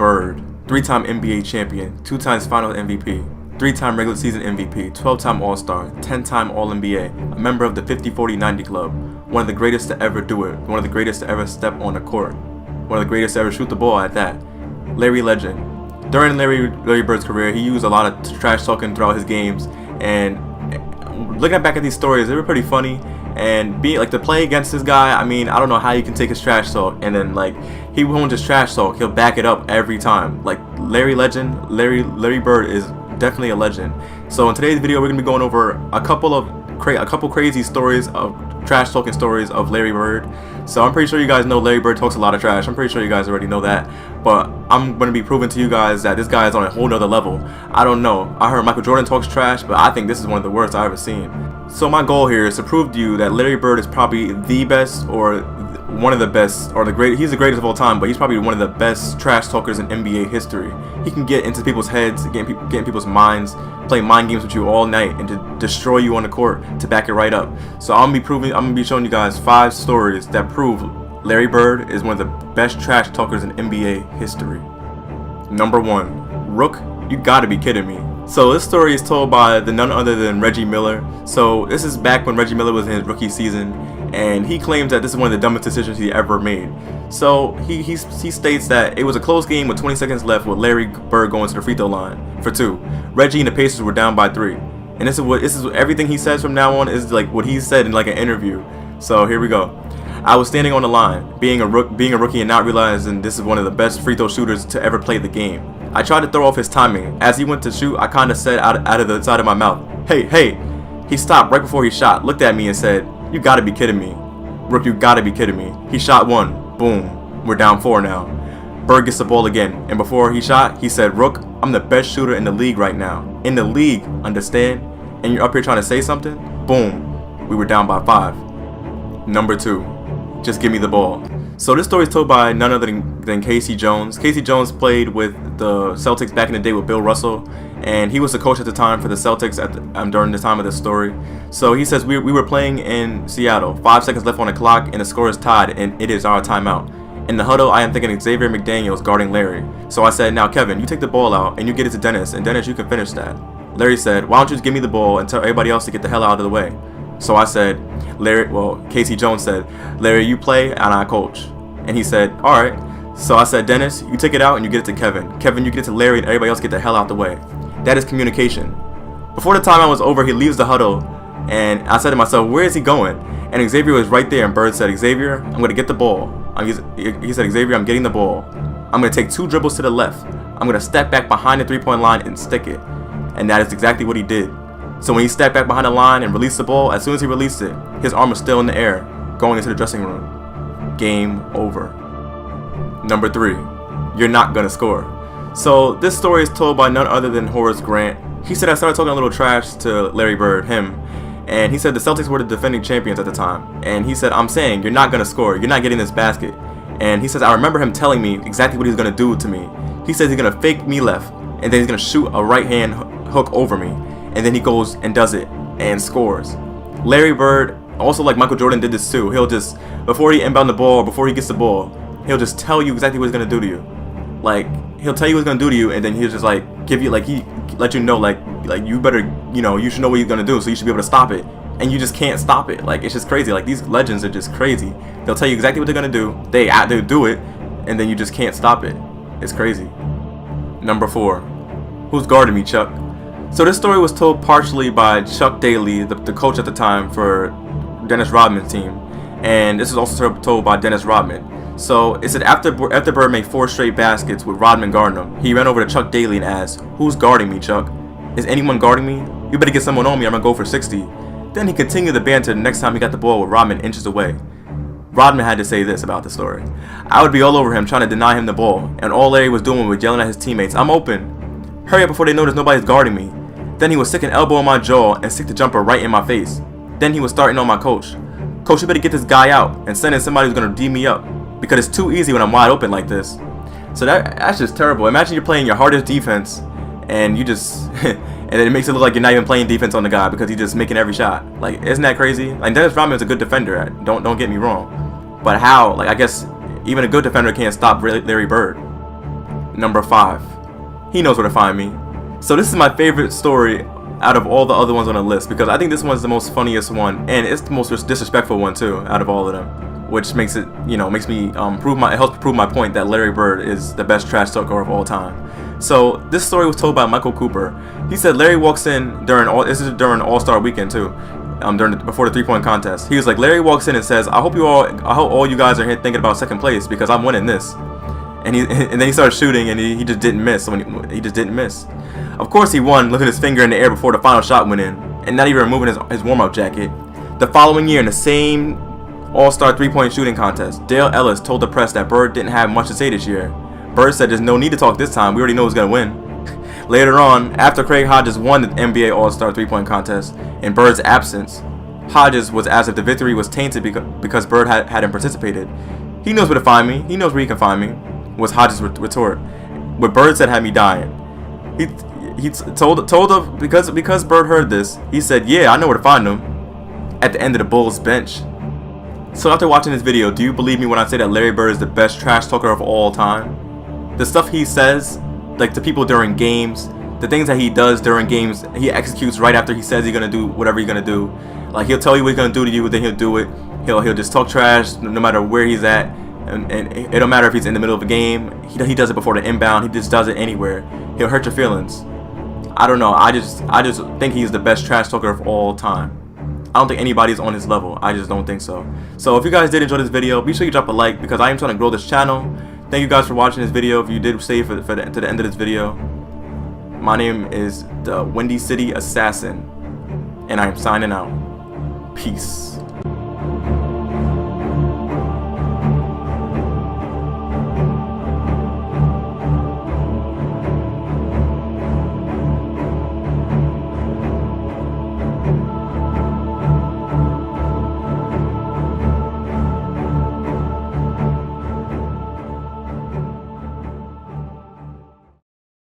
Bird, 3-time NBA champion, 2 times Finals MVP, 3-time regular season MVP, 12-time All-Star, 10-time All-NBA, a member of the 50-40-90 Club, one of the greatest to ever do it, one of the greatest to ever step on the court, one of the greatest to ever shoot the ball at that. Larry Legend. During Larry Bird's career, he used a lot of trash talking throughout his games, and looking back at these stories, they were pretty funny. And being like to play against this guy, I mean, I don't know how you can take his trash talk and then like he won't just trash talk, he'll back it up every time. Like Larry Bird is definitely a legend. So in today's video, we're gonna be going over a couple crazy stories of trash talking stories of Larry Bird. So I'm pretty sure you guys know Larry Bird talks a lot of trash. I'm pretty sure you guys already know that, but I'm going to be proving to you guys that this guy is on a whole nother level. I don't know, I heard Michael Jordan talks trash, but I think this is one of the worst I've ever seen. So my goal here is to prove to you that Larry Bird is probably the best, or one of the best, or he's the greatest of all time, but he's probably one of the best trash talkers in NBA history. He can get into people's heads, get in people's minds, play mind games with you all night, and to destroy you on the court to back it right up. So I'm gonna be showing you guys 5 stories that prove Larry Bird is one of the best trash talkers in NBA history. Number 1, Rook, you gotta be kidding me. So this story is told by none other than Reggie Miller. So this is back when Reggie Miller was in his rookie season, and he claims that this is one of the dumbest decisions he ever made. So he states that it was a close game with 20 seconds left with Larry Bird going to the free throw line for 2. Reggie and the Pacers were down by 3. And this is everything he says from now on is like what he said in like an interview. So here we go. I was standing on the line, being a rookie and not realizing this is one of the best free throw shooters to ever play the game. I tried to throw off his timing. As he went to shoot, I kind of said out of the side of my mouth, hey. He stopped right before he shot, looked at me and said, you gotta be kidding me. Rook, you gotta be kidding me. He shot 1. Boom. We're down 4 now. Bird gets the ball again, and before he shot, he said, Rook, I'm the best shooter in the league right now. In the league, understand? And you're up here trying to say something? Boom. We were down by 5. Number 2. Just give me the ball. So this story is told by none other than Casey Jones. Casey Jones played with the Celtics back in the day with Bill Russell, and he was the coach at the time for the Celtics during the time of this story. So he says we were playing in Seattle, 5 seconds left on the clock, and the score is tied, and it is our timeout. In the huddle, I am thinking Xavier McDaniels guarding Larry. So I said, now Kevin, you take the ball out and you get it to Dennis, and Dennis, you can finish that. Larry said, why don't you just give me the ball and tell everybody else to get the hell out of the way? So I said, Casey Jones said, Larry, you play and I coach. And he said, alright. So I said, Dennis, you take it out and you get it to Kevin. Kevin, you get it to Larry, and everybody else get the hell out the way. That is communication. Before the timeout was over, he leaves the huddle, and I said to myself, where is he going? And Xavier was right there, and Bird said, Xavier, I'm going to get the ball. He said, Xavier, I'm getting the ball. I'm going to take 2 dribbles to the left. I'm going to step back behind the 3-point line and stick it. And that is exactly what he did. So when he stepped back behind the line and released the ball, as soon as he released it, his arm was still in the air, going into the dressing room. Game over. Number 3, you're not gonna score. So this story is told by none other than Horace Grant. He said I started talking a little trash to Larry Bird, and he said the Celtics were the defending champions at the time. And he said, I'm saying you're not gonna score, you're not getting this basket. And he says I remember him telling me exactly what he's gonna do to me. He says he's gonna fake me left, and then he's gonna shoot a right hand hook over me, and then he goes and does it and scores. Larry Bird, also like Michael Jordan did this too, he'll just, before he inbound the ball, before he gets the ball, he'll just tell you exactly what he's gonna do to you. Like, he'll tell you what he's gonna do to you, and then he'll just like give you, like, he let you know, like you better, you should know what he's gonna do, so you should be able to stop it, and you just can't stop it. Like, it's just crazy. Like, these legends are just crazy. They'll tell you exactly what they're gonna do, they do it, and then you just can't stop it. It's crazy. Number 4, who's guarding me, Chuck? So this story was told partially by Chuck Daly, the coach at the time for Dennis Rodman's team, and this is also told by Dennis Rodman. So it said after Bird made 4 straight baskets with Rodman guarding him, he ran over to Chuck Daly and asked, who's guarding me, Chuck? Is anyone guarding me? You better get someone on me, I'm gonna go for 60. Then he continued the banter the next time he got the ball with Rodman inches away. Rodman had to say this about the story. I would be all over him trying to deny him the ball, and all Larry was doing was yelling at his teammates, I'm open. Hurry up before they notice nobody's guarding me. Then he would stick an elbow in my jaw and stick the jumper right in my face. Then he was starting on my coach. Coach, you better get this guy out and send in somebody who's gonna D me up, because it's too easy when I'm wide open like this. So that's just terrible. Imagine you're playing your hardest defense and you just and then it makes it look like you're not even playing defense on the guy because he's just making every shot. Like, isn't that crazy? Like, Dennis Rodman is a good defender. Don't get me wrong, but how? Like, I guess even a good defender can't stop Larry Bird. Number 5. He knows where to find me. So this is my favorite story out of all the other ones on the list, because I think this one's the most funniest one, and it's the most disrespectful one too out of all of them, which makes it, makes me it helps prove my point that Larry Bird is the best trash talker of all time. So this story was told by Michael Cooper. He said Larry walks in during All-Star weekend too, before the 3-point contest. He was like, Larry walks in and says, I hope all you guys are here thinking about second place because I'm winning this. And then he started shooting, and he just didn't miss. He just didn't miss. Of course he won, lifting his finger in the air before the final shot went in, and not even removing his warm-up jacket. The following year, in the same All-Star 3-point shooting contest, Dale Ellis told the press that Bird didn't have much to say this year. Bird said, there's no need to talk this time, we already know who's going to win. Later on, after Craig Hodges won the NBA All-Star 3-point contest, in Bird's absence, Hodges was asked if the victory was tainted because Bird hadn't participated. He knows where to find me, he knows where he can find me, was Hodges' retort. What Bird said had me dying. He told him, because Bird heard this, he said, yeah, I know where to find him, at the end of the Bulls bench. So after watching this video, do you believe me when I say that Larry Bird is the best trash talker of all time? The stuff he says, like to people during games, the things that he does during games, he executes right after he says he's gonna do whatever he's gonna do. Like, he'll tell you what he's gonna do to you, then he'll do it. He'll just talk trash no matter where he's at, and it don't matter if he's in the middle of a game. He does it before the inbound. He just does it anywhere. He'll hurt your feelings. I don't know. I just think he's the best trash talker of all time. I don't think anybody's on his level. I just don't think so. So if you guys did enjoy this video, be sure you drop a like, because I am trying to grow this channel. Thank you guys for watching this video. If you did stay to the end of this video, my name is the Windy City Assassin, and I am signing out. Peace.